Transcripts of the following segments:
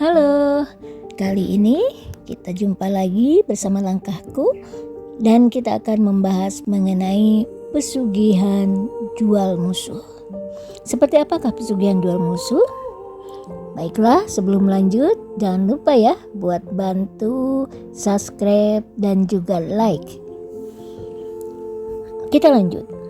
Halo, kali ini kita jumpa lagi bersama Langkahku dan kita akan membahas mengenai pesugihan jual musuh. Seperti apakah pesugihan jual musuh? Baiklah, sebelum lanjut jangan lupa ya buat bantu subscribe dan juga like. Kita lanjut.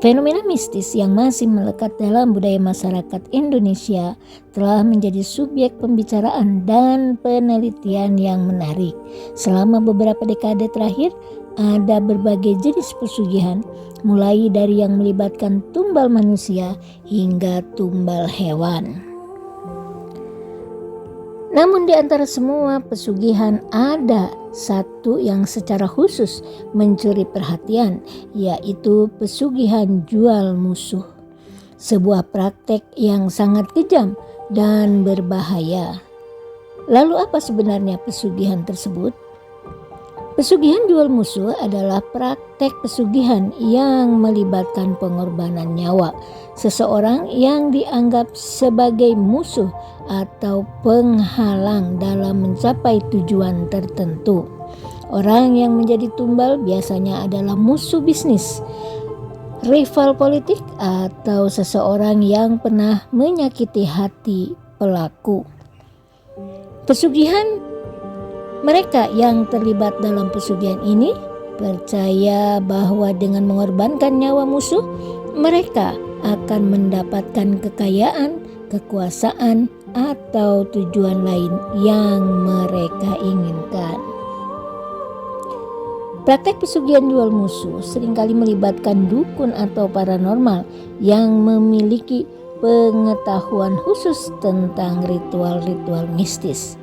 Fenomena mistis yang masih melekat dalam budaya masyarakat Indonesia telah menjadi subjek pembicaraan dan penelitian yang menarik. Selama beberapa dekade terakhir, ada berbagai jenis pesugihan, mulai dari yang melibatkan tumbal manusia hingga tumbal hewan. Namun di antara semua pesugihan ada satu yang secara khusus mencuri perhatian, yaitu pesugihan jual musuh. Sebuah praktek yang sangat kejam dan berbahaya. Lalu apa sebenarnya pesugihan tersebut? Pesugihan jual musuh adalah praktek pesugihan yang melibatkan pengorbanan nyawa seseorang yang dianggap sebagai musuh atau penghalang dalam mencapai tujuan tertentu. Orang yang menjadi tumbal biasanya adalah musuh bisnis, rival politik, atau seseorang yang pernah menyakiti hati pelaku. Mereka yang terlibat dalam pesugihan ini percaya bahwa dengan mengorbankan nyawa musuh, mereka akan mendapatkan kekayaan, kekuasaan, atau tujuan lain yang mereka inginkan. Praktek pesugihan jual musuh seringkali melibatkan dukun atau paranormal yang memiliki pengetahuan khusus tentang ritual-ritual mistis.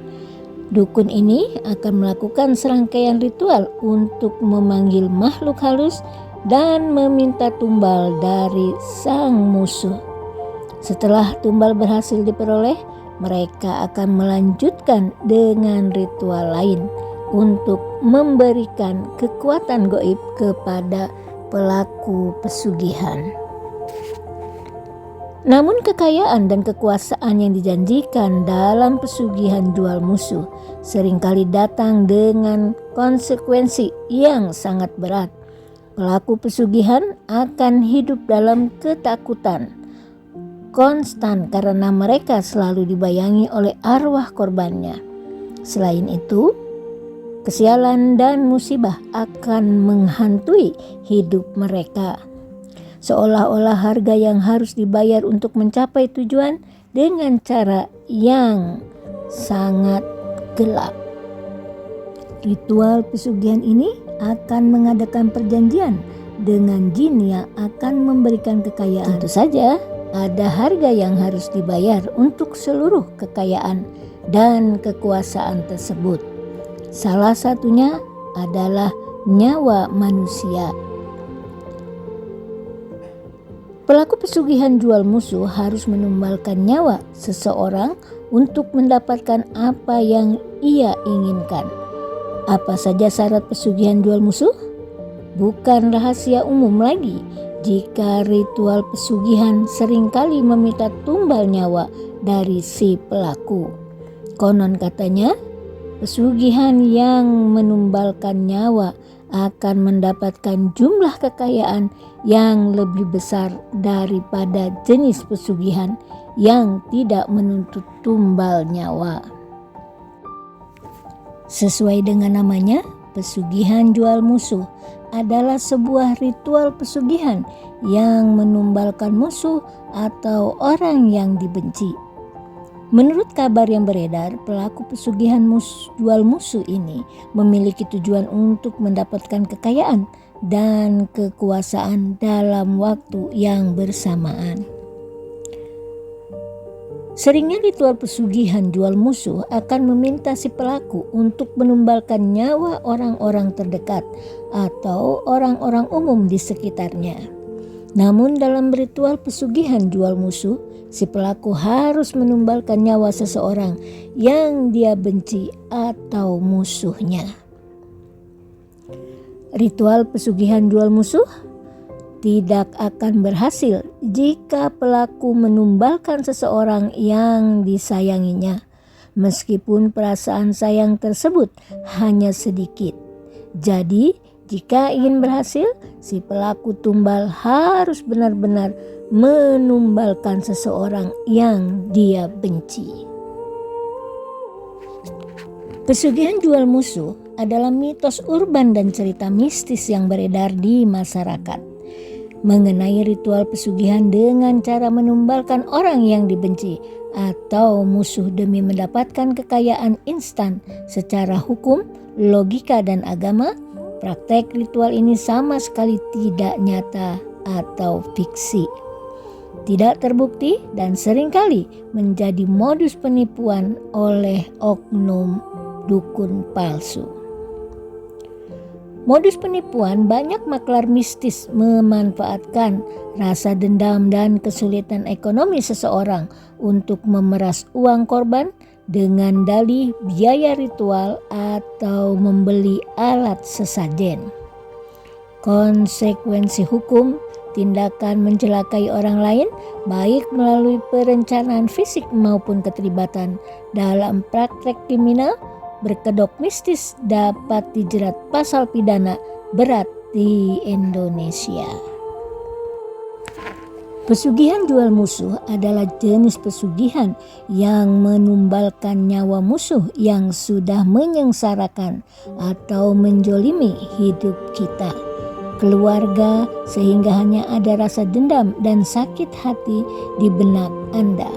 Dukun ini akan melakukan serangkaian ritual untuk memanggil makhluk halus dan meminta tumbal dari sang musuh. Setelah tumbal berhasil diperoleh, mereka akan melanjutkan dengan ritual lain untuk memberikan kekuatan gaib kepada pelaku pesugihan. Namun kekayaan dan kekuasaan yang dijanjikan dalam pesugihan jual musuh seringkali datang dengan konsekuensi yang sangat berat. Pelaku pesugihan akan hidup dalam ketakutan konstan karena mereka selalu dibayangi oleh arwah korbannya. Selain itu, kesialan dan musibah akan menghantui hidup mereka. Seolah-olah harga yang harus dibayar untuk mencapai tujuan dengan cara yang sangat gelap. Ritual pesugihan ini akan mengadakan perjanjian dengan jin yang akan memberikan kekayaan. Tentu saja ada harga yang harus dibayar untuk seluruh kekayaan dan kekuasaan tersebut. Salah satunya adalah nyawa manusia. Pelaku pesugihan jual musuh harus menumbalkan nyawa seseorang untuk mendapatkan apa yang ia inginkan. Apa saja syarat pesugihan jual musuh? Bukan rahasia umum lagi jika ritual pesugihan seringkali meminta tumbal nyawa dari si pelaku. Konon katanya, pesugihan yang menumbalkan nyawa akan mendapatkan jumlah kekayaan yang lebih besar daripada jenis pesugihan yang tidak menuntut tumbal nyawa. Sesuai dengan namanya, pesugihan jual musuh adalah sebuah ritual pesugihan yang menumbalkan musuh atau orang yang dibenci. Menurut kabar yang beredar, pelaku pesugihan jual musuh ini memiliki tujuan untuk mendapatkan kekayaan dan kekuasaan dalam waktu yang bersamaan. Seringnya ritual pesugihan jual musuh akan meminta si pelaku untuk menumbalkan nyawa orang-orang terdekat atau orang-orang umum di sekitarnya. Namun dalam ritual pesugihan jual musuh, si pelaku harus menumbalkan nyawa seseorang yang dia benci atau musuhnya. Ritual pesugihan jual musuh tidak akan berhasil jika pelaku menumbalkan seseorang yang disayanginya meskipun perasaan sayang tersebut hanya sedikit. Jadi, jika ingin berhasil, si pelaku tumbal harus benar-benar menumbalkan seseorang yang dia benci. Pesugihan jual musuh adalah mitos urban dan cerita mistis yang beredar di masyarakat mengenai ritual pesugihan dengan cara menumbalkan orang yang dibenci atau musuh demi mendapatkan kekayaan instan. Secara hukum, logika, dan agama, praktek ritual ini sama sekali tidak nyata atau fiksi, tidak terbukti, dan seringkali menjadi modus penipuan oleh oknum dukun palsu. Modus penipuan banyak maklar mistis memanfaatkan rasa dendam dan kesulitan ekonomi seseorang untuk memeras uang korban dengan dalih biaya ritual atau membeli alat sesajen. Konsekuensi hukum tindakan mencelakai orang lain, baik melalui perencanaan fisik maupun keterlibatan dalam praktek kriminal, berkedok mistis, dapat dijerat pasal pidana berat di Indonesia. Pesugihan jual musuh adalah jenis pesugihan yang menumbalkan nyawa musuh yang sudah menyengsarakan atau menjolimi hidup kita, keluarga, sehingga hanya ada rasa dendam dan sakit hati di benak Anda.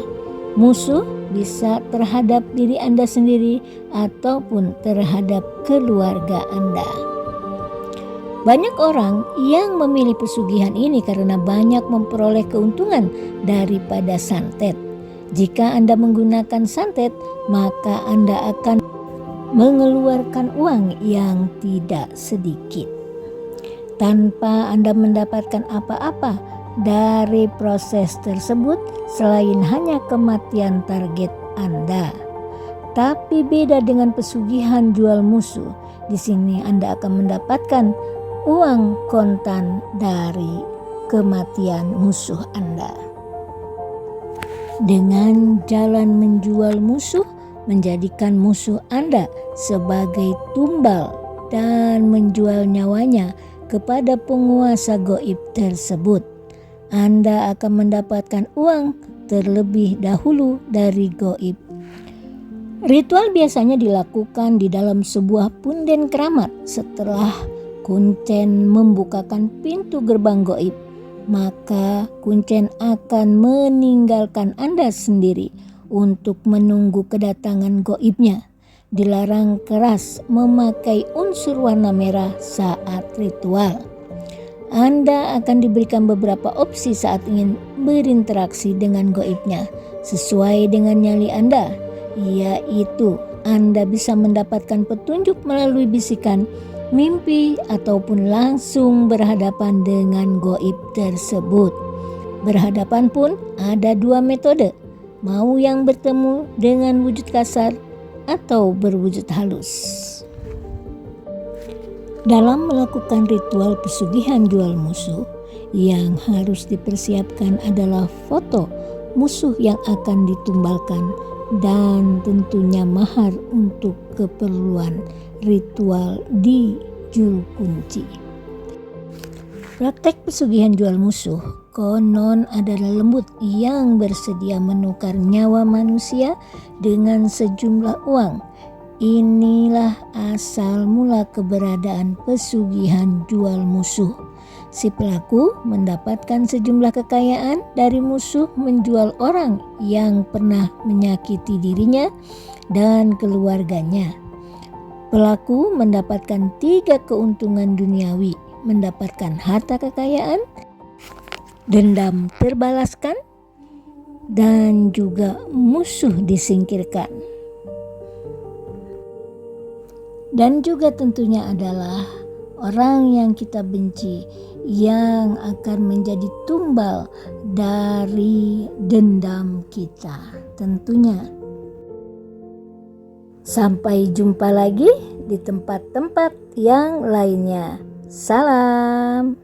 Musuh bisa terhadap diri Anda sendiri ataupun terhadap keluarga Anda. Banyak orang yang memilih pesugihan ini karena banyak memperoleh keuntungan daripada santet. Jika Anda menggunakan santet, maka Anda akan mengeluarkan uang yang tidak sedikit tanpa Anda mendapatkan apa-apa dari proses tersebut selain hanya kematian target Anda. Tapi beda dengan pesugihan jual musuh. Di sini Anda akan mendapatkan uang kontan dari kematian musuh Anda. Dengan jalan menjual musuh, menjadikan musuh Anda sebagai tumbal dan menjual nyawanya kepada penguasa gaib tersebut, Anda akan mendapatkan uang terlebih dahulu dari gaib. Ritual biasanya dilakukan di dalam sebuah punden keramat. Setelah kuncen membukakan pintu gerbang gaib, maka kuncen akan meninggalkan Anda sendiri untuk menunggu kedatangan gaibnya. Dilarang keras memakai unsur warna merah saat ritual. Anda akan diberikan beberapa opsi saat ingin berinteraksi dengan gaibnya sesuai dengan nyali Anda, yaitu Anda bisa mendapatkan petunjuk melalui bisikan, mimpi, ataupun langsung berhadapan dengan gaib tersebut. Berhadapan pun ada dua metode, mau yang bertemu dengan wujud kasar atau berwujud halus. Dalam melakukan ritual pesugihan jual musuh, yang harus dipersiapkan adalah foto musuh yang akan ditumbalkan dan tentunya mahar untuk keperluan ritual di juru kunci. Praktek pesugihan jual musuh konon adalah lembut yang bersedia menukar nyawa manusia dengan sejumlah uang. Inilah asal mula keberadaan pesugihan jual musuh. Si pelaku mendapatkan sejumlah kekayaan dari musuh menjual orang yang pernah menyakiti dirinya dan keluarganya. Pelaku mendapatkan 3 keuntungan duniawi, mendapatkan harta kekayaan, dendam terbalaskan, dan juga musuh disingkirkan. Dan juga tentunya adalah orang yang kita benci yang akan menjadi tumbal dari dendam kita tentunya. Sampai jumpa lagi di tempat-tempat yang lainnya. Salam.